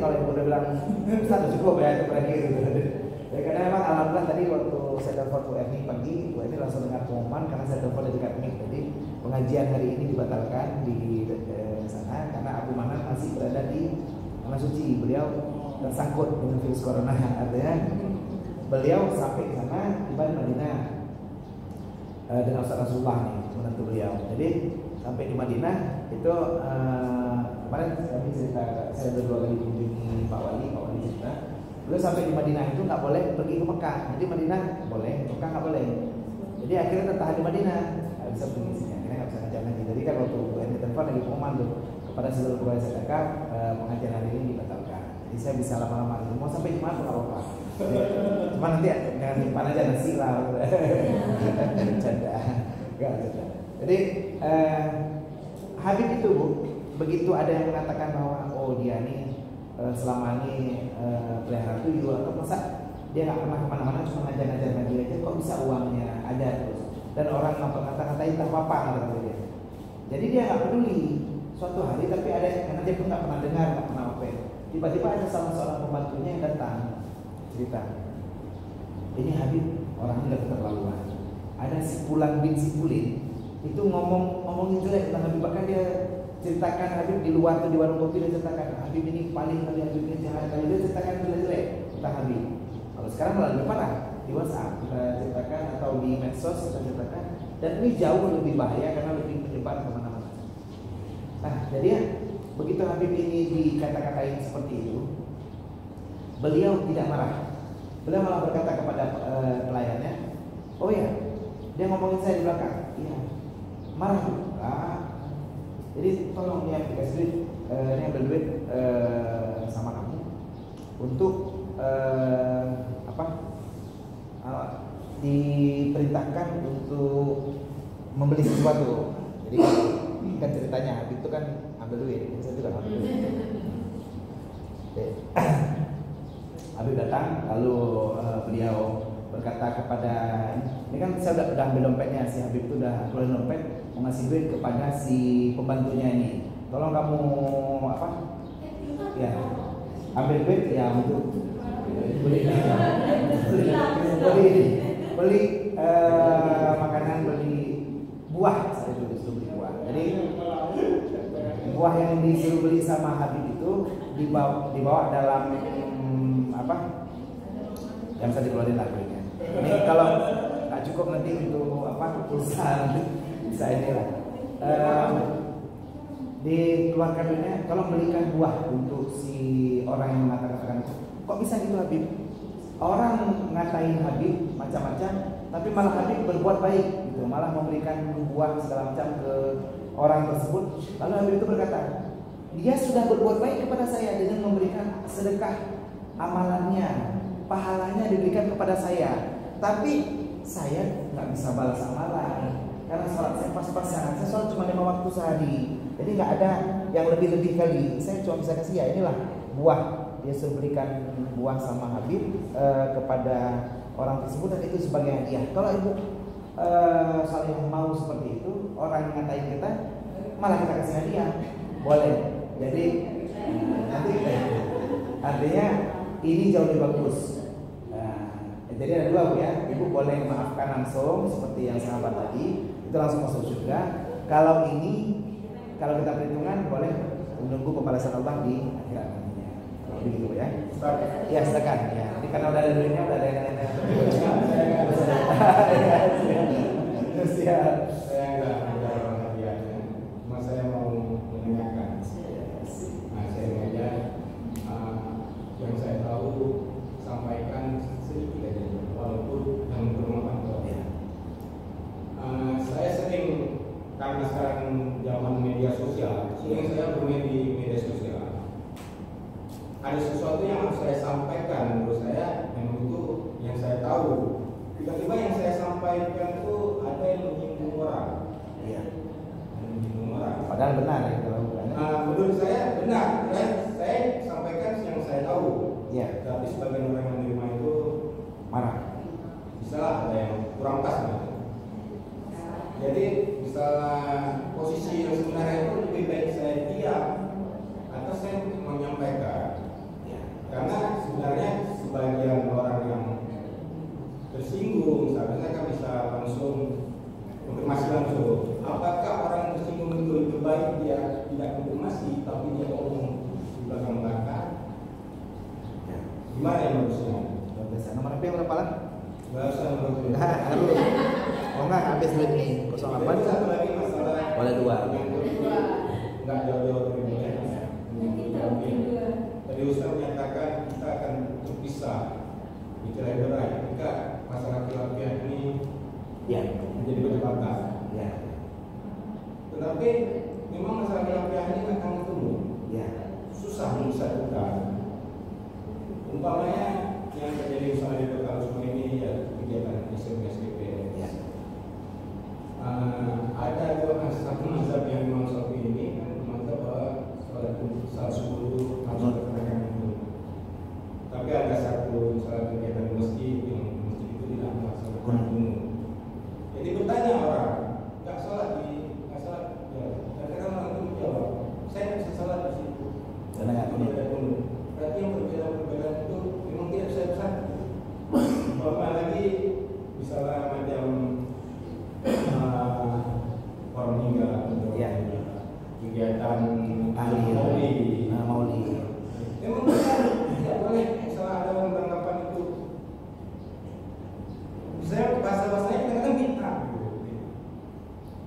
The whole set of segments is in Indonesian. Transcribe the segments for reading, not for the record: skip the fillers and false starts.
kalau ibu udah bilang Ustaz cukup ya itu berakhir gitu. Ya, karena memang alhamdulillah tadi waktu saya telepon Bu Erni pagi, Bu Erni langsung dengar pengumuman karena saya telepon dari dekat mic. Jadi pengajian hari ini dibatalkan di sana karena Abu Manan masih berada di Tanah Suci. Beliau tersangkut dengan virus corona, artinya beliau sampai ke sana tiba di Madinah dengan Ustaz Rasulullah nih menantu beliau. Jadi sampai di Madinah itu kemarin kami cerita, saya berdua kali mengunjungi Pak Wali cerita. Beliau sampai di Madinah itu nggak boleh pergi ke Mekah. Jadi Madinah boleh, Mekah nggak boleh. Jadi akhirnya tertahan di Madinah, nggak bisa pergi sini. Akhirnya nggak bisa ngajar lagi. Jadi kan waktu ini telepon lagi pengumuman tuh kepada seluruh pegawai sedekah pengajian hari ini dibatalkan. Jadi saya bisa lama-lama mau sampai Jumat nggak apa-apa. Cuma nanti jangan simpan aja nasi lah. Canda. Jadi Habib itu Bu, begitu ada yang mengatakan bahwa oh dia nih selama ini pelihara tuyul atau masa dia nggak pernah kemana-mana cuma ngajar-ngajar ngaji aja, kok bisa uangnya ada terus dan orang ngata-ngatain tak apa-apa kata dia. Jadi dia nggak peduli suatu hari, tapi ada karena dia pun nggak pernah dengar, nggak pernah apa. Tiba-tiba ada salah seorang pembantunya yang datang cerita, ini Habib orangnya udah keterlaluan. Ada si Pulang bin Sipulin itu ngomongin jelek tentang Habib, bahkan dia ceritakan Habib di luar tuh di warung kopi, dia ceritakan Habib ini paling kali, Habib ini jahat kali, dia ceritakan jelek tentang Habib. Kalau sekarang malah lebih parah di WhatsApp kita ceritakan atau di medsos kita ceritakan, dan ini jauh lebih bahaya karena lebih menyebar kemana-mana. Nah jadi ya, begitu Habib ini dikata-katain seperti itu, beliau tidak marah. Beliau malah berkata kepada pelayannya, oh ya, dia ngomongin saya di belakang, iya, marah juga. Jadi tolong dia dikasih duit, ini ambil duit sama kamu untuk diperintahkan untuk membeli sesuatu. Jadi kan ceritanya Habib itu kan ambil duit, saya juga ambil duit. Habib datang, lalu beliau berkata kepada, ini kan saya udah ambil dompetnya, si Habib itu udah keluarin dompet mau ngasih duit kepada si pembantunya ini, tolong kamu ya ambil duit ya untuk beli makanan, beli buah, saya juga disuruh beli buah. Jadi buah yang disuruh beli sama Habib itu dibawa dalam yang bisa dikeluarin lagunya. Ini kalau nggak cukup nanti untuk pulsa bisa inilah dikeluarkan duitnya, tolong belikan buah untuk si orang yang mengatakan itu. Kok bisa gitu Habib? Orang ngatain Habib macam-macam, tapi malah Habib berbuat baik gitu, malah memberikan buah segala macam ke orang tersebut. Lalu Habib itu berkata, dia sudah berbuat baik kepada saya dengan memberikan sedekah amalannya, pahalanya diberikan kepada saya, tapi saya nggak bisa balas amalan karena sholat saya pas-pasan. Saya sholat cuma 5 waktu sehari, jadi nggak ada yang lebih-lebih kali. Saya cuma bisa kasih ya inilah buah. Dia suruh berikan buah sama Habib kepada orang tersebut, dan itu sebagai hadiah. Kalau ibu saling mau seperti itu, orang yang ngatain kita malah kita kasih hadiah, boleh. Jadi nanti artinya ini jauh lebih bagus. Jadi ada dua Bu ya, ibu boleh memaafkan langsung seperti yang sahabat tadi, itu langsung masuk surga. Kalau ini, kalau kita perhitungan boleh menunggu pembalasan Allah di akhirat nantinya. Begitu Bu ya. Ya silakan ya. Jadi karena udah ada duitnya, udah ada yang Siap. Saya nggak ada hadiahnya, cuma saya mau menanyakan. Nah saya aja yang saya tahu sampaikan sedikit aja, walaupun yang bermanfaat. Saya sering, karena sekarang zaman media sosial, sering saya bermain di media sosial. Ada sesuatu yang harus saya sampaikan, menurut saya memang itu yang saya tahu. Tiba-tiba yang saya sampaikan itu ada yang menyinggung orang. Iya. Menyinggung orang. Padahal benar ya kalau menurut saya benar. Saya sampaikan yang saya tahu. Iya. Tapi sebagian orang yang menerima itu marah. Bisa ada yang kurang pas gitu. Jadi misalnya posisi yang sebenarnya itu lebih baik saya diam atau saya menyampaikan. Gimana yang bagusnya? Luar biasa. Nomor HP yang berapa lah? Nggak usah menurut. Nah, harus. Oh enggak, habis duit nih. 08. Satu lagi masalah. Boleh 2. Nggak jauh-jauh dari mulai. Tadi Ustaz menyatakan kita akan terpisah bicara berai ketika masalah khilafiyah ini Ya. menjadi perdebatan. Ya. Tetapi memang masalah khilafiyah ini akan ketemu. Ya. Susah disatukan. Umpamanya yang terjadi misalnya di kota semua ini ya kegiatan SPP. Ya. Ada dua satu mazhab yang memang seperti ini kan mazhab bahwa salat subuh itu harus dilaksanakan itu. Tapi ada satu salat kegiatan di masjid yang masjid itu tidak melaksanakan umum. Jadi bertanya orang nggak salat ya kadang-kadang orang itu menjawab saya nggak bisa salat di situ Karena nggak tidak ada umum. Berarti yang perbedaan itu memang tidak bisa besar. Bapak lagi misalnya macam orang meninggal untuk Ya. kegiatan Tahlil. maulid. Maulid. Memang tidak boleh misalnya ada orang beranggapan itu. Misalnya bahasa-bahasanya kadang-kadang bid'ah.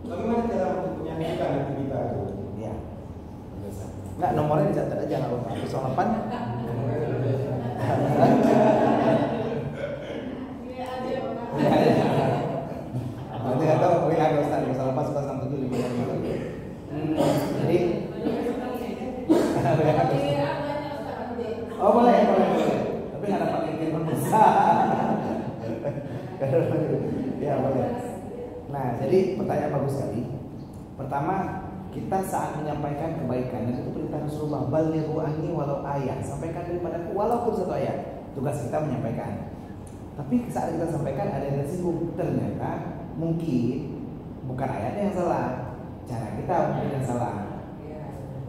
Bagaimana cara untuk menyanyikan hati kita itu? Ya. Enggak, nomornya dicatat aja enggak apa-apa. 08. Nanti nggak tahu WA ke Ustaz 08 Jadi oh boleh. Tapi nggak dapat telepon besar. Ya boleh. Nah, jadi pertanyaan bagus sekali. Pertama, kita saat menyampaikan kebaikan itu perintah Rasulullah, balighu anni walau ayat, sampaikan daripada walaupun satu ayat. Tugas kita menyampaikan. Tapi saat kita sampaikan ada yang tersinggung, ternyata mungkin bukan ayatnya yang salah, cara kita mungkin yang salah.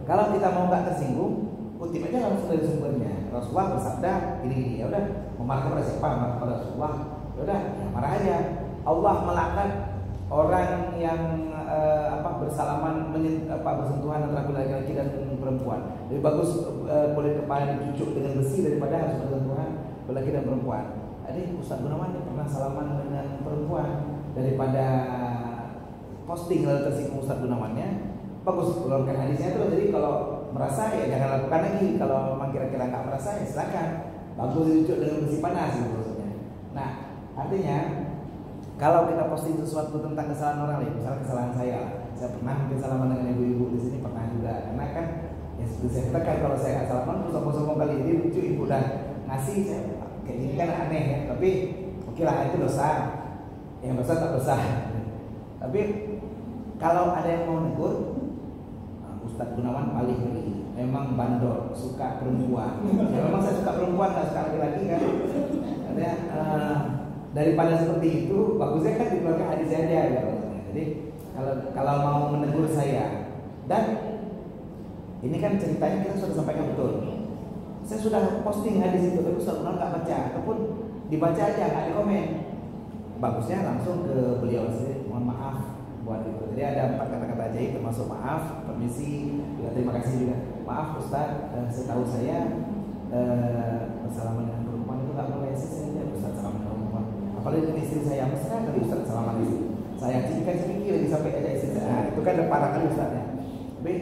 Kalau kita mau nggak tersinggung, kutip aja langsung dari sumbernya. Rasulullah bersabda ini, ya udah, memarah kepada siapa? Marah kepada Rasulullah, ya udah, ya marah aja. Allah melaknat orang yang bersalaman bersentuhan antara laki-laki dan perempuan. Lebih bagus kulit kepala dicucuk dengan besi daripada harus bersentuhan laki dan perempuan. Jadi Ustaz Gunawan pernah salaman dengan perempuan, daripada posting lalu tersinggung Ustaz Gunawannya, bagus keluarkan hadisnya itu. Jadi kalau merasa ya jangan lakukan lagi. Kalau memang kira-kira nggak merasa ya silakan. Bagus dicucuk dengan besi panas gitu maksudnya. Nah, artinya kalau kita posting sesuatu tentang kesalahan orang lain, misalnya kesalahan saya pernah mungkin salaman dengan ibu-ibu di sini pernah juga, karena kan ya seperti saya katakan kalau saya nggak salaman terus sombong-sombong kali ini lucu ibu dan ngasih saya kayak gini kan aneh ya, tapi oke lah itu dosa, yang dosa tak dosa. Tapi kalau ada yang mau negur, Ustadz Gunawan paling beri, memang bandel, suka perempuan. Ya memang saya suka perempuan, nggak suka laki-laki kan. Ada daripada seperti itu, bagusnya kan dikeluarkan hadis saja ya. Jadi kalau mau menegur saya, dan ini kan ceritanya kita sudah sampaikan betul. Saya sudah posting hadis itu, tapi Ustaz Gunawan nggak baca, ataupun dibaca aja nggak di komen. Bagusnya langsung ke beliau sendiri, mohon maaf buat itu. Jadi ada 4 kata-kata ajaib termasuk maaf, permisi, juga terima kasih juga. Maaf Ustaz, setahu saya bersalaman dengan perempuan itu nggak boleh. Saya Ustaz salaman dengan perempuan. Apalagi dengan istri saya mesra kali Ustaz salaman itu. Saya cikir lagi sampai aja istri saya. Nah, itu kan udah parah kali Ustaznya. Tapi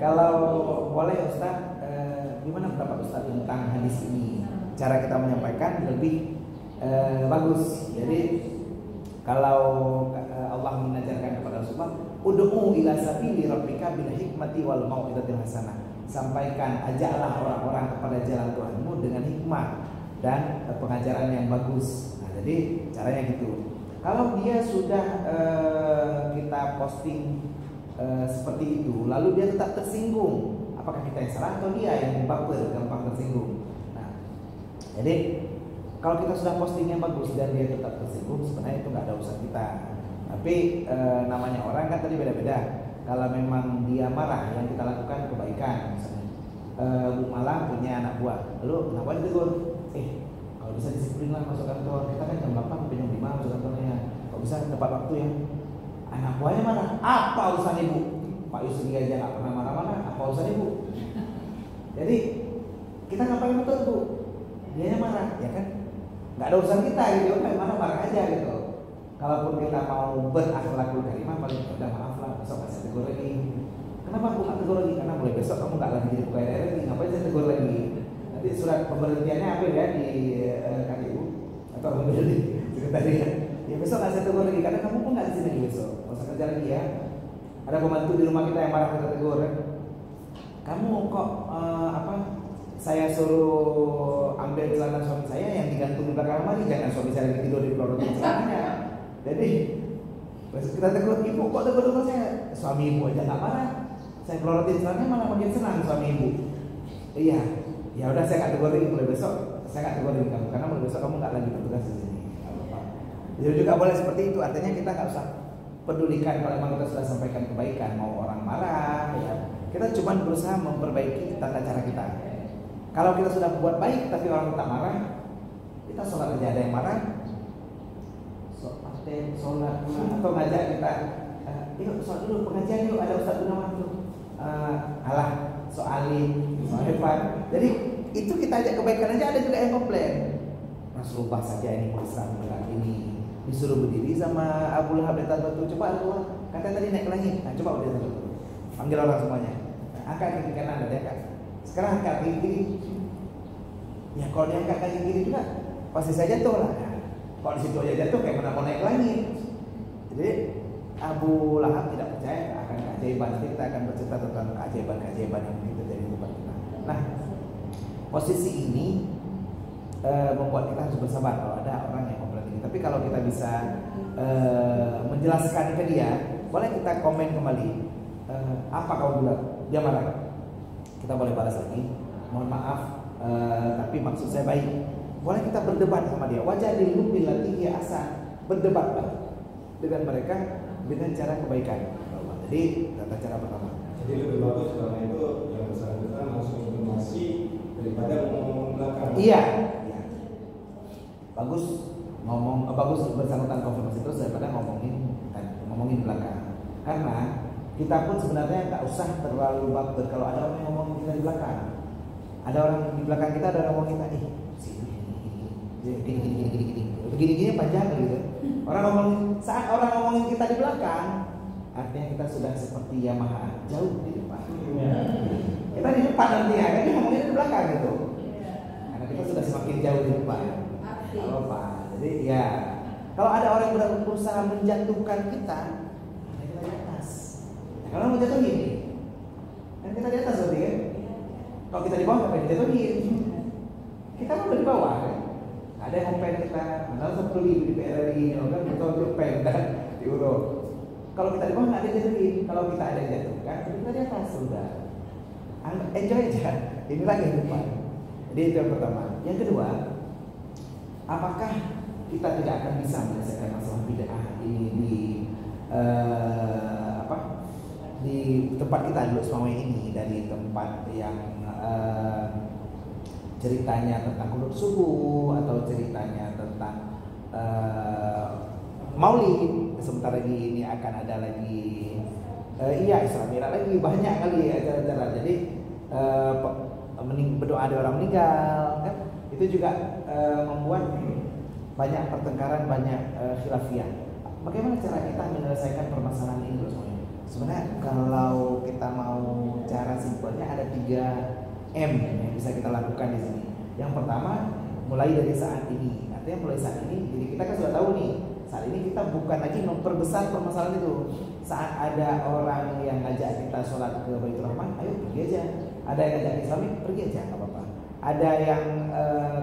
kalau boleh Ustaz, gimana pendapat Ustaz tentang hadis ini? Cara kita menyampaikan lebih bagus. Jadi kalau Allah mengajarkan kepada Rasulullah, ud'u ila sabili rabbika bil hikmati wal mau'izatil hasanah. Sampaikan, ajaklah orang-orang kepada jalan Tuhanmu dengan hikmah dan pengajaran yang bagus. Nah, jadi caranya gitu. Kalau dia sudah kita posting seperti itu, lalu dia tetap tersinggung, apakah kita yang salah atau dia yang baper, gampang tersinggung? Nah, jadi kalau kita sudah posting yang bagus dan dia tetap tersinggung, sebenarnya itu nggak ada urusan kita. Tapi namanya orang kan tadi beda-beda. Kalau memang dia marah, yang kita lakukan kebaikan, misalnya Bu Malang punya anak buah, lalu kenapa ditegur? Kalau bisa disiplin lah masuk kantor. Kita kan jam 8 sampai jam 5 masuk kantornya. Kalau bisa tepat waktu ya. Anak buahnya marah, apa urusan ibu? Pak Yusri aja nggak pernah marah-marah, apa urusan ibu? Jadi kita ngapain betul Bu? dia marah, ya kan? Nggak ada urusan kita gitu, mana marah aja gitu. Kalaupun kita mau berakhlakul karimah, paling udah maaf lah, besok saya tegur lagi. Kenapa aku nggak tegur lagi? Karena mulai besok kamu nggak lagi jadi pegawai RRI, ngapain saya tegur lagi? Nanti surat pemberhentiannya apa ya di KPU atau di sekretariat? Ya besok nggak saya tegur lagi, karena kamu pun nggak di sini besok, nggak usah kerja lagi ya. Ada pembantu di rumah kita yang marah kita tegur, kan? Kamu kok saya suruh ambil celana suami saya yang digantung di belakang lemari, jangan suami saya lagi tidur di pelorotin celananya. Jadi kita tegur, ibu kok tegur saya? Suami ibu aja nggak marah, saya pelorotin celananya malah makin senang suami ibu. Iya, ya udah saya nggak tegur lagi, mulai besok saya nggak tegur lagi kamu, karena mulai besok kamu nggak lagi bertugas di sini. Jadi juga boleh seperti itu, artinya kita nggak usah pedulikan kalau memang kita sudah sampaikan kebaikan, mau orang marah, ya. Kita cuma berusaha memperbaiki tata cara kita. Kalau kita sudah buat baik tapi orang tak marah, kita sholat aja ada yang marah, sholat atau ngajak kita, yuk sholat dulu pengajian yuk, ada Ustaz Gunawan tuh, alah soalin, soal hebat. Jadi itu kita ajak kebaikan aja, ada juga yang komplain. Rasulullah saja ini Islam berat ini disuruh berdiri sama Abu Lahab di atas batu, coba Allah kata tadi naik ke langit, nah coba udah satu, panggil orang semuanya, angkat kaki kanan ada angkat. Sekarang angkat kaki kiri. Ya kalau dia angkat kaki kiri juga pasti saya jatuh lah. Kalau di situ aja jatuh kayak mana mau naik ke langit. Jadi Abu Lahab tidak percaya akan keajaiban. Nanti kita akan bercerita tentang keajaiban yang terjadi di tempat kita. Nah, posisi ini membuat kita harus bersabar kalau ada orang yang komplain ini. Tapi kalau kita bisa menjelaskan ke dia, boleh kita komen kembali. Apa kau bilang? Dia marah. Kita boleh balas lagi, mohon maaf, tapi maksud saya baik. Boleh kita berdebat sama dia. Wajah dilumbil latih asa, berdebatlah dengan mereka dengan cara kebaikan. Jadi tata cara pertama. Jadi lebih bagus karena itu yang bersangkutan langsung informasi daripada ngomong belakang. Iya. Bagus bagus bersangkutan konfirmasi terus daripada ngomongin belakang. Karena kita pun sebenarnya nggak usah terlalu baper kalau ada orang yang ngomong kita di belakang. Ada orang di belakang kita, ada orang ngomong kita, begini panjang gitu. Saat orang ngomongin kita di belakang, artinya kita sudah seperti Yamaha jauh di depan. Kita di depan nanti ya, kan dia ngomongin di belakang gitu. Karena kita sudah semakin jauh di depan. Kalau apa? Jadi ya, kalau ada orang yang berusaha menjatuhkan kita di atas. Kalau mau jatuhin, kan kita di atas berarti kan? Kalau kita di bawah ngapain dijatuhin? Kita kan udah di bawah kan? Ada yang komplain kita, mana satu di PRRI, kan kita untuk penda diuro. Kalau kita di bawah nggak ada yang jatuhin, kalau kita ada yang jatuhkan, kita di atas sudah. Enjoy aja, inilah kehidupan. Jadi itu yang pertama. Yang kedua, apakah kita tidak akan bisa menyelesaikan masalah bid'ah ini di tempat kita dulu selama ini, dari tempat yang ceritanya tentang kunut subuh atau ceritanya tentang maulid, sebentar lagi ini akan ada lagi Isra Mi'raj lagi, banyak kali acara-acara. Jadi berdoa ada orang meninggal kan, itu juga membuat banyak pertengkaran, banyak khilafiyah. Bagaimana cara kita menyelesaikan permasalahan ini semuanya? Sebenarnya kalau kita mau cara simpelnya ada 3 M yang bisa kita lakukan di sini. Yang pertama, mulai dari saat ini. Artinya mulai saat ini, jadi kita kan sudah tahu nih, saat ini kita bukan lagi memperbesar permasalahan itu. Saat ada orang yang ngajak kita sholat ke Baitur Rahman, ayo pergi aja. Ada yang ngajak Islamik, pergi aja, nggak apa-apa. Ada yang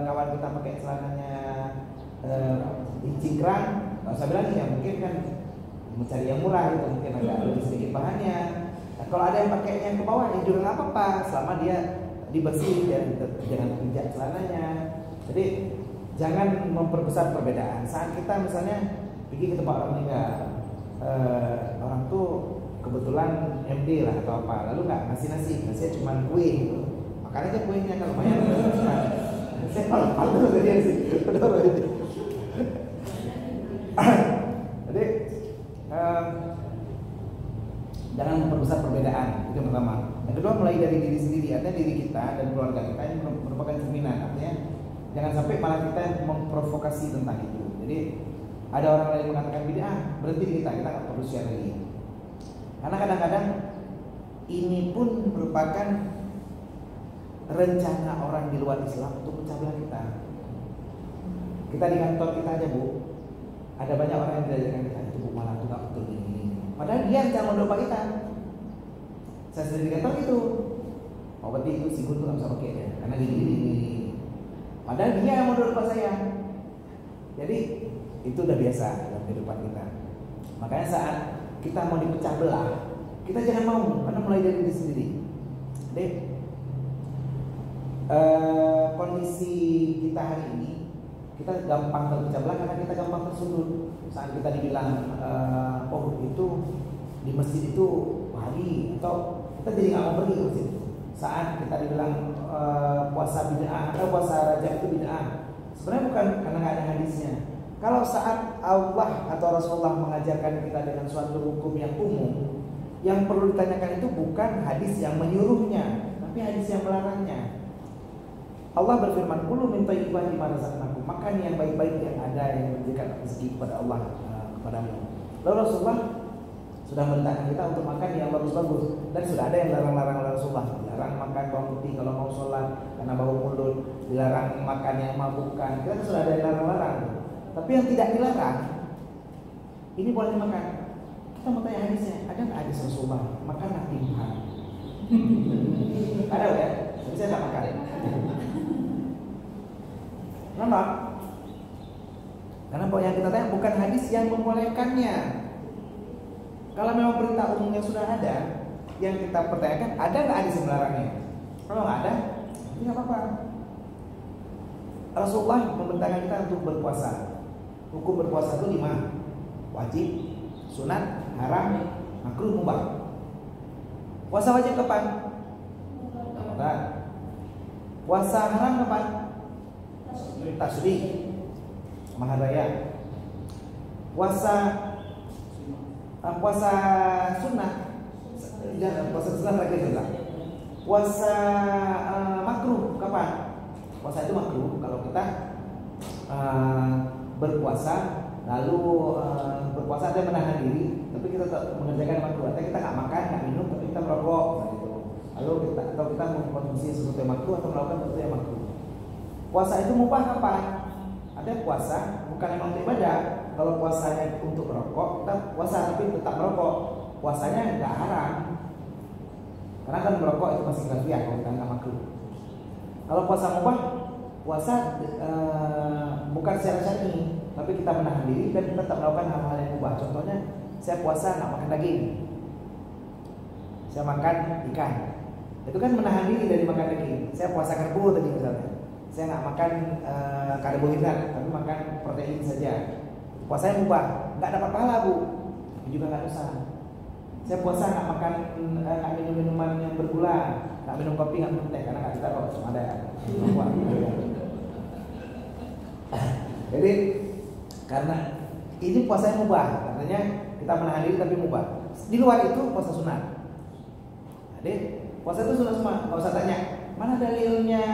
kawan kita pakai celananya cingkrang, nggak usah bilang ya, mungkin kan mencari yang murah gitu, mungkin agak lebih sedikit bahannya. Nah, kalau ada yang pakainya ke bawah, ya juga nggak apa-apa, selama dia dibersih dan jangan injak celananya. Jadi jangan memperbesar perbedaan. Saat kita misalnya pergi ke tempat orang meninggal, orang tuh kebetulan MD lah atau apa, lalu nggak ngasih nasi cuma kue gitu. Makan aja kuenya kan lumayan. Saya malu tadi sih. Jadi jangan memperbesar perbedaan, itu yang pertama. Yang kedua, mulai dari diri sendiri, artinya diri kita dan keluarga kita yang merupakan cerminan. Artinya Jangan sampai malah kita memprovokasi tentang itu. Jadi ada orang lain mengatakan bid'ah, berhenti kita nggak perlu share lagi. Karena kadang-kadang ini pun merupakan rencana orang di luar Islam untuk pecah belah kita. Kita di kantor kita aja Bu, ada banyak orang yang belajarkan kita itu Bu, malah itu nggak betul ini. Padahal dia rencana mendopa kita. Saya sendiri di kantor gitu. Oh berarti itu si Gun tuh nggak bisa pakai ya, karena gini. Padahal dia yang mendopa saya. Jadi itu udah biasa dalam kehidupan kita. Makanya saat kita mau dipecah belah, kita jangan mau, karena mulai dari diri sendiri. Jadi kondisi kita hari ini, kita gampang terpecah belah karena kita gampang tersudut. Saat kita dibilang oh itu di masjid itu wali, atau kita jadi nggak mau pergi ke masjid. Saat kita dibilang puasa bid'ah atau puasa Rajab itu bid'ah, sebenarnya bukan karena nggak ada hadisnya. Kalau saat Allah atau Rasulullah mengajarkan kita dengan suatu hukum yang umum, yang perlu ditanyakan itu bukan hadis yang menyuruhnya, tapi hadis yang melarangnya. Allah berfirman, "Kulu min thayyibati ma razaqnakum." Makan yang baik-baik yang ada yang memberikan rezeki kepada Allah kepadamu. Lalu Rasulullah sudah merintahkan kita untuk makan yang bagus-bagus, dan sudah ada yang larang-larang oleh Rasulullah. Dilarang makan bawang putih kalau mau sholat karena bau mulut, dilarang makan yang mabukkan. Kita sudah ada yang larang-larang. Tapi yang tidak dilarang, ini boleh dimakan. Kita mau tanya hadisnya, ada nggak hadis Rasulullah makanlah timpan? Ada ya? Tapi saya nggak makan. Kenapa? Karena yang kita tanya bukan hadis yang membolehkannya. Kalau memang perintah umumnya sudah ada, yang kita pertanyakan ada nggak hadis yang melarangnya? Kalau nggak ada, itu nggak apa-apa. Rasulullah memerintahkan kita untuk berpuasa. Hukum berpuasa itu 5: wajib, sunat, haram, makruh, mubah. Puasa wajib kapan? Ramadan. Puasa haram kapan? Tasyrik, Mahar Raya. Puasa sunnah, jangan puasa sunnah lagi juga. Puasa makruh kapan? Puasa itu makruh kalau kita berpuasa lalu berpuasa ada menahan diri, tapi kita tetap mengerjakan makruh. Artinya kita nggak makan, nggak minum, tapi kita merokok, gitu. Lalu kita mengkonsumsi sesuatu yang makruh atau melakukan sesuatu yang makruh. Puasa itu mubah kapan? Ada puasa bukan memang ibadah. Kalau puasanya untuk merokok, kita puasa tapi tetap merokok. Puasanya nggak haram, karena kan merokok itu masih kafir kalau kita nggak makruh. Kalau puasa mubah, puasa bukan secara syar'i, tapi kita menahan diri dan kita tetap melakukan hal-hal yang mubah. Contohnya, saya puasa nggak makan daging, saya makan ikan. Itu kan menahan diri dari makan daging. Saya puasa karbo tadi misalnya, saya nggak makan karbohidrat, tapi makan protein saja. Puasanya mubah, nggak dapat pahala Bu, juga nggak dosa. Saya puasa nggak makan, nggak minum minuman yang bergula, nggak minum kopi, nggak minum teh, karena nggak kita kok cuma ada. Jadi karena ini puasanya mubah, artinya kita menahan diri tapi mubah. Di luar itu puasa sunat. Jadi puasa itu sunat semua. Nggak usah tanya mana dalilnya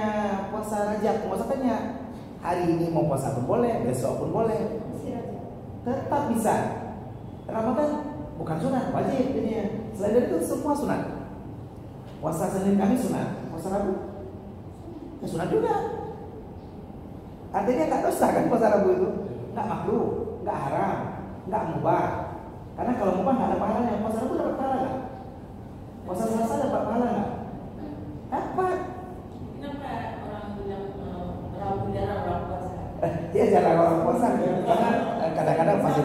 puasa Rajab. Nggak usah tanya hari ini mau puasa pun boleh, besok pun boleh, tetap bisa. Ramadan bukan sunat, wajib ini. Selain dari itu semua sunat. Puasa Senin Kamis sunat, puasa Rabu ya sunat juga. Artinya nggak dosa kan puasa Rabu itu, nggak makruh, nggak haram, nggak mubah. Karena kalau mubah nggak ada pahalanya. Puasa Rabu dapat pahala nggak? Puasa Selasa dapat pahala nggak? Dapat. Kenapa orang bilang Rabu jarang orang puasa? Dia jarang orang puasa karena kadang-kadang pasti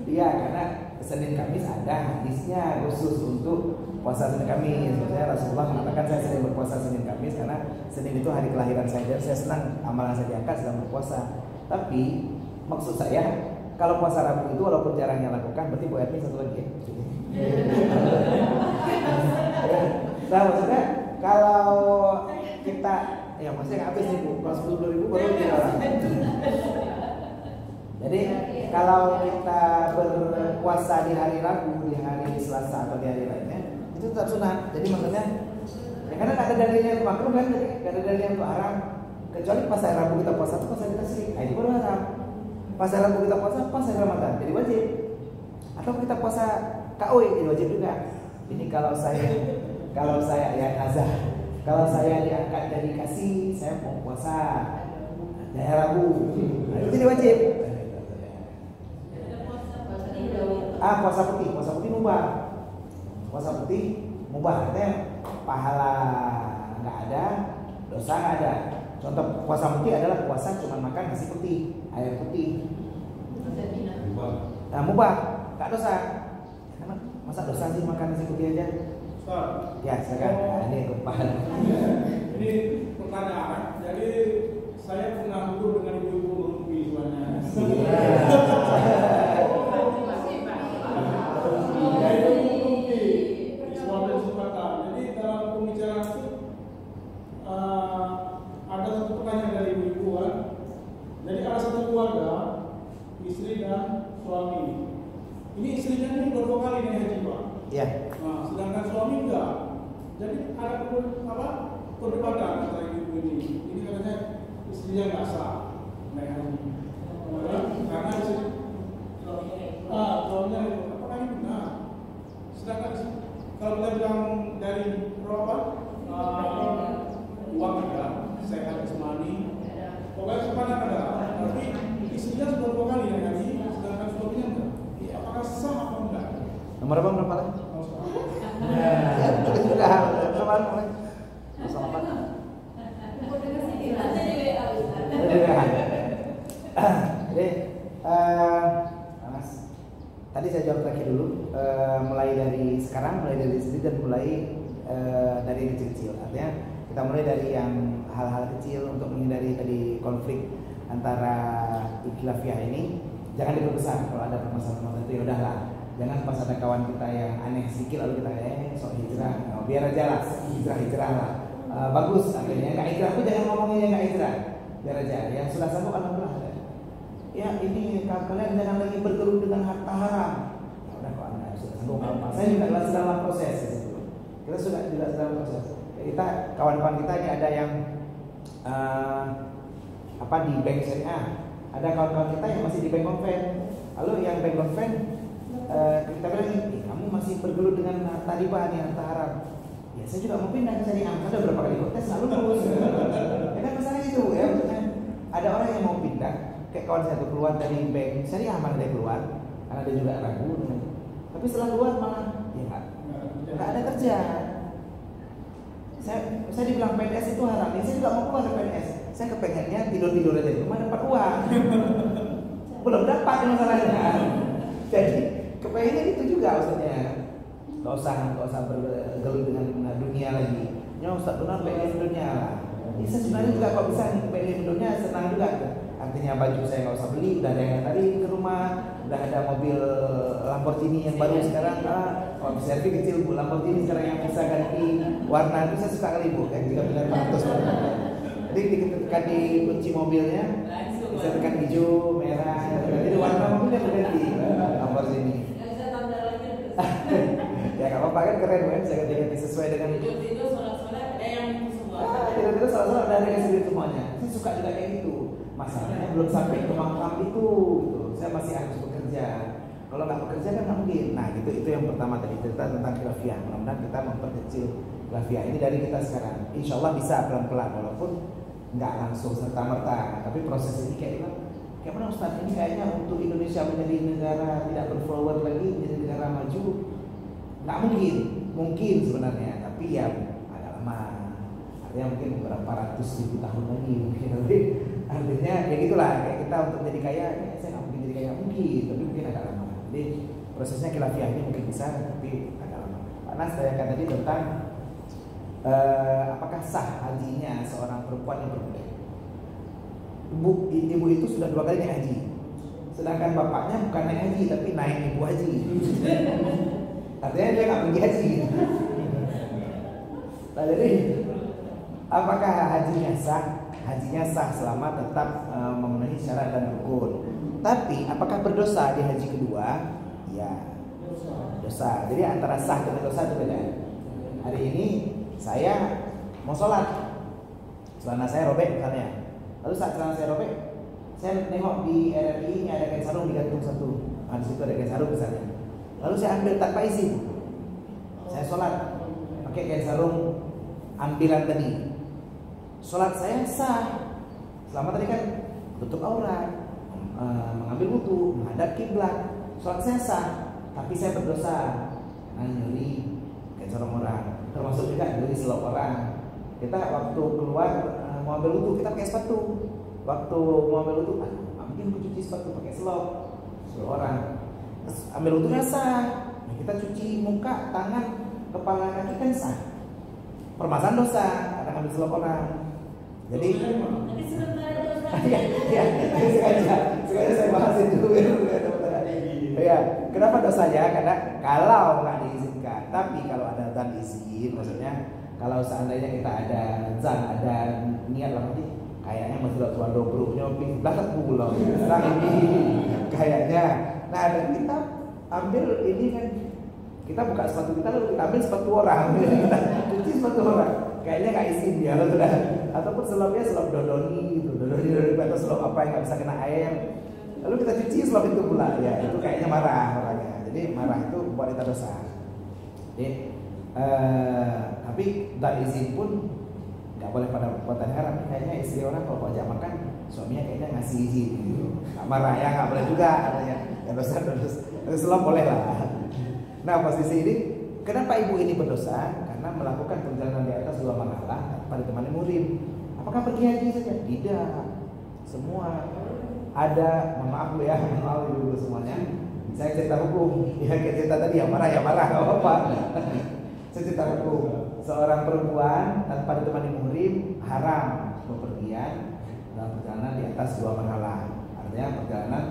iya, karena Senin Kamis ada hadisnya khusus untuk puasa Senin Kamis. Maksudnya Rasulullah mengatakan saya sering berpuasa Senin Kamis karena Senin itu hari kelahiran saya dan saya senang amalan saya diangkat sedang berpuasa. Tapi maksud saya kalau puasa Rabu itu walaupun jarang yang lakukan, berarti Bu Erni satu lagi ya. Nah maksudnya kalau kita ya maksudnya nggak habis nih Bu, kalau 10.000 baru dilarang. Jadi kalau kita berpuasa di hari Rabu, di hari Selasa atau di hari lainnya, itu tetap sunat. Jadi maksudnya ya karena nggak ada dalilnya untuk makruh kan, jadi nggak ada dalilnya untuk haram, Kecuali pas hari Rabu kita puasa itu pas hari tasyrik, itu baru haram. Pas hari Rabu kita puasa pas hari Ramadan, jadi wajib. Atau kita puasa KW jadi wajib juga. Ini kalau saya ya azah, kalau saya diangkat jadi kasih, saya mau puasa hari Rabu, itu jadi wajib. Puasa putih mubah. Puasa putih mubah, artinya pahala nggak ada, dosa nggak ada. Contoh puasa putih adalah puasa cuma makan nasi putih, air putih. Mubah, nggak dosa. Masa dosa sih makan nasi putih aja? Ya, silakan. Ini pahala. Ini pertanyaan. Jadi saya pernah duduk dengan ibu-ibu merumpi semuanya. Jadi dalam pembicaraan itu ada satu pertanyaan dari ibu-ibu kan. Jadi ada satu keluarga, istri dan suami. Ini istrinya ini dua kali naik haji Pak. Iya. Nah, sedangkan suami enggak. Jadi ada perdebatan antara ibu ini. Ini katanya istrinya nggak sah naik haji. Karena suaminya itu apakah ini benar? Sedangkan kalau kita bilang dari Eropa uang ada, sehat jasmani, pokoknya sepanjang ada. Tapi istrinya sudah 2 kali naik haji, sedangkan suaminya enggak. Apakah sah atau enggak? Nomor berapa lagi? Ya, itu juga nomor apa? Jadi, Mas, tadi saya jawab lagi dulu, mulai dari sekarang, mulai dari istri dan mulai dari kecil-kecil. Artinya kita mulai dari yang hal-hal kecil untuk menghindari tadi konflik antara khilafiyah ini. Jangan diperbesar kalau ada permasalahan itu, ya udahlah. Jangan pas ada kawan kita yang aneh sedikit lalu kita sok hijrah, biar aja lah, hijrah lah. Bagus, akhirnya nggak hijrah pun jangan ngomongin yang nggak hijrah, biar aja. Yang sudah sanggup alhamdulillah. Ya ini kalian jangan lagi bergelut dengan harta haram. Ya udah kalau anda sudah sanggup apa? Saya juga dalam proses. Kita sudah dalam proses. Kita kawan-kawan kita ini ada yang di bank syariah. Ada kawan-kawan kita yang masih di bank konven. Lalu yang bank konven kita bilang ini, kamu masih bergelut dengan harta riba nih, harta haram. Ya saya juga mau pindah ke syariah. Ada berapa kali kontes selalu lulus. Ya kan masalah itu ya. Ada orang yang mau pindah, kayak kawan saya tuh keluar dari bank syariah, mana dia keluar karena dia juga ragu dengan. Tapi setelah keluar malah ya nggak ada kerja. Saya dibilang PNS itu haram. Ya, saya juga mau keluar dari PNS. Saya kepengennya tidur aja di rumah dapat uang. Belum dapat masalahnya. Jadi kepengennya itu juga maksudnya. Gak usah bergelut dengan dunia lagi. Ya Ustaz benar pengen dunia lah. Ya, saya sebenarnya juga kalau bisa pengen dunia senang juga. Artinya baju saya nggak usah beli, udah ada yang tadi ke rumah, udah ada mobil Lamborghini yang baru sekarang. Kalau selfie kecil Bu, Lamborghini sekarang yang bisa ganti warna itu saya suka kali Bu, kayak 3.500. Jadi ketika dikunci mobilnya bisa tekan hijau, merah, jadi warna mobilnya berganti Lamborghini. Ya kalau apa kan keren kan, saya ganti sesuai dengan Tidur sholat ada yang semua. Tidur sholat ada yang sendiri semuanya. Saya suka juga kayak gitu. Masalahnya belum sampai ke makam itu, gitu. Saya masih harus bekerja. Kalau nggak bekerja kan nggak mungkin. Nah itu yang pertama tadi cerita tentang khilafiyah. Mudah-mudahan kita memperkecil khilafiyah ini dari kita sekarang. Insya Allah bisa pelan-pelan, walaupun nggak langsung serta merta. Tapi proses ini kayak mana Ustaz? Ini kayaknya untuk Indonesia menjadi negara tidak berforward lagi, menjadi negara maju, nggak mungkin sebenarnya. Tapi ya agak lama. Artinya mungkin beberapa ratus ribu tahun lagi mungkin. Artinya ya gitulah, kayak kita untuk jadi kaya, saya nggak mungkin jadi kaya mungkin, tapi mungkin agak lama. Jadi prosesnya khilafiyah ini mungkin bisa, tapi agak lama. Pak Nas tanyakan tadi tentang apakah sah hajinya seorang perempuan yang berbudaya. Ibu itu sudah 2 kali naik haji, sedangkan bapaknya bukan naik haji tapi naik ibu haji. Artinya dia nggak pergi haji. Nah, jadi apakah hajinya sah? Hajinya sah selama tetap memenuhi syarat dan rukun. Tapi apakah berdosa di haji kedua? Ya, dosa. Jadi antara sah dengan dosa itu beda. Hari ini saya mau sholat celana saya robek misalnya. Lalu saat celana saya robek, saya nengok di RRI ini ada kain sarung digantung satu. Nah, di situ ada kain sarung misalnya. Lalu saya ambil tanpa izin. Saya sholat pakai kain sarung ambilan tadi. Sholat saya sah. Selama tadi kan tutup aurat, mengambil wudu, menghadap kiblat. Sholat saya sah, tapi saya berdosa karena nyuri kain sarung orang. Termasuk juga nyuri selop orang. Kita waktu keluar mau ambil wudu kita pakai sepatu. Waktu mau ambil wudu, mungkin aku cuci sepatu pakai selop orang. Terus ambil wudunya sah. Nah, kita cuci muka, tangan, kepala, kaki kan sah. Permasalahan dosa karena ambil selop orang. Jadi Nanti sebentar aja Ustaz. ya, sengaja saya bahas itu ya. Kenapa dosanya? Karena kalau nggak diizinkan. Tapi kalau ada zan izin, maksudnya kalau seandainya kita ada zan, ada niat lah nanti kayaknya masih tuan dobruknya belakang pulau sekarang ini kayaknya. Nah, dan kita ambil ini kan, kita buka sepatu kita lalu kita ambil sepatu orang, kita cuci sepatu orang. Kayaknya nggak izin dia, sudah. Ataupun selopnya selop dodoni gitu, dodoni atau selop apa yang nggak bisa kena air. Lalu kita cuci selop itu pula, ya itu kayaknya marah orangnya. Jadi marah itu buat kita dosa. Jadi, tapi tak izin pun nggak boleh pada perbuatan haram. Kayaknya istri orang kalau ajak makan, suaminya kayaknya ngasih izin. Gitu. Nggak marah ya, nggak boleh juga katanya. Ya dosa, selop boleh lah. Nah, posisi ini, kenapa ibu ini berdosa? Karena melakukan perjalanan di atas 2 marhalah pada teman murim. Apakah pergi haji saja? Tidak. Semua ada, maaf ya, maaf dulu semuanya. Saya cerita hukum, ya kayak cerita tadi ya marah, nggak apa-apa. Saya cerita hukum. Seorang perempuan tanpa ditemani muhrim haram bepergian dalam perjalanan di atas 2 marhalah. Artinya perjalanan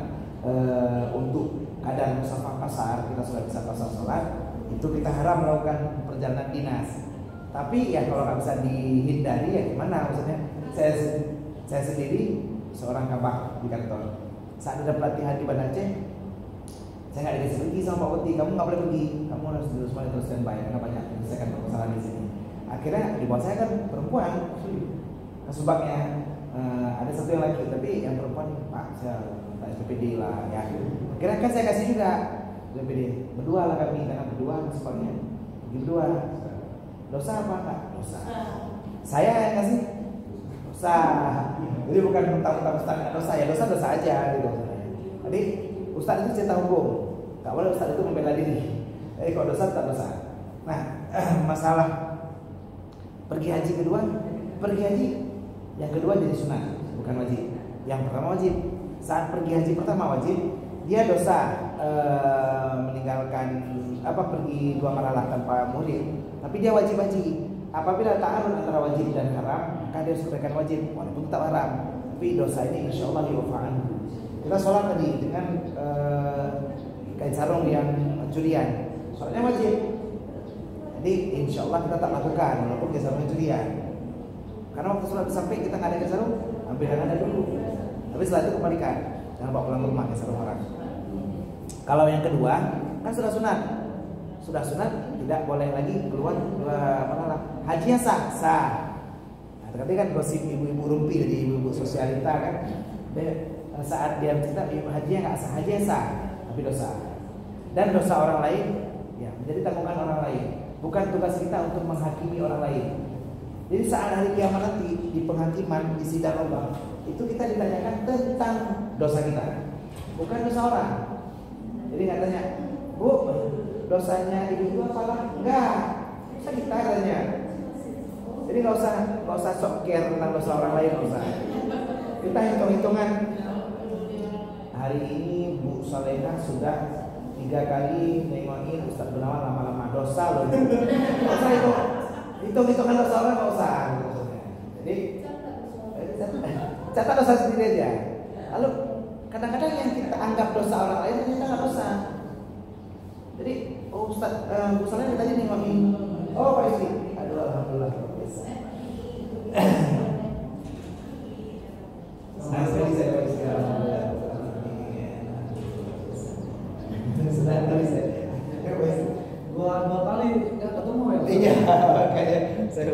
untuk keadaan musafah kasar, kita sudah bisa pasal sholat, itu kita haram melakukan perjalanan dinas. Tapi ya kalau nggak bisa dihindari ya gimana? Maksudnya saya sendiri seorang kabak di kantor. Saat ada pelatihan di Banda Aceh, saya nggak dikasih pergi sama Pak Boti. Kamu nggak boleh pergi, kamu harus duduk semua terus standby karena banyak menyelesaikan permasalahan di sini. Akhirnya di bawah saya kan perempuan, sebabnya ada satu yang laki, tapi yang perempuan Pak saya minta SPPD lah ya. Akhirnya kan saya kasih juga SPPD. Berdua lah kami karena berdua sebabnya pergi berdua. Dosa apa enggak? Dosa. Saya yang kasih dosa. Jadi bukan mentang-mentang Ustaz nggak dosa, ya dosa aja gitu. Jadi Ustaz itu cerita hukum, nggak boleh Ustaz itu membela diri. Kalau dosa tak dosa. Nah, masalah pergi haji kedua, pergi haji yang kedua jadi sunat, bukan wajib. Yang pertama wajib. Saat pergi haji pertama wajib, dia dosa meninggalkan pergi 2 marhalah tanpa muhrim, tapi dia wajib haji. Apabila ta'arud antara wajib dan haram, maka dia harus selesaikan wajib walaupun tak haram. Tapi dosa ini insyaallah diufaan. Kita sholat tadi dengan kain sarung yang curian, sholatnya wajib. Jadi insyaallah kita tak lakukan walaupun kain sarungnya curian. Karena waktu sholat sampai kita nggak ada kain sarung, ambil yang ada dulu. Tapi setelah itu kembalikan, jangan bawa pulang ke rumah kain sarung orang. Kalau yang kedua kan sudah sunat, tidak boleh lagi keluar 2 marhalah. Hajinya sah. Nah, tapi kan gosip ibu-ibu rumpi dari ibu-ibu sosialita kan, saat dia cerita hajinya nggak sah, hajinya sah, tapi dosa. Dan dosa orang lain, ya menjadi tanggungan orang lain. Bukan tugas kita untuk menghakimi orang lain. Jadi saat hari kiamat nanti di penghakiman di sidang Allah, itu kita ditanyakan tentang dosa kita, bukan dosa orang. Jadi nggak tanya, Bu, dosanya ibu itu apalah? Enggak, dosa kita katanya. Jadi nggak usah sok care tentang dosa orang lain, nggak usah. Kita hitung-hitungan. Hari ini Bu Salehah sudah 3 kali nengokin Ustaz Gunawan lama-lama, dosa loh. Dosa itu. Hitung-hitungan dosa orang nggak usah. Jadi catat dosa sendiri aja. Lalu kadang-kadang yang kita anggap dosa orang lain ternyata nggak dosa. Jadi Ustaz Bu Saleh tadi nengokin, oh Pak Istri, aduh alhamdulillah biasa. Senang sekali saya Pak Istri, alhamdulillah. Senang sekali saya. Dua kali nggak ketemu ya? Iya, makanya saya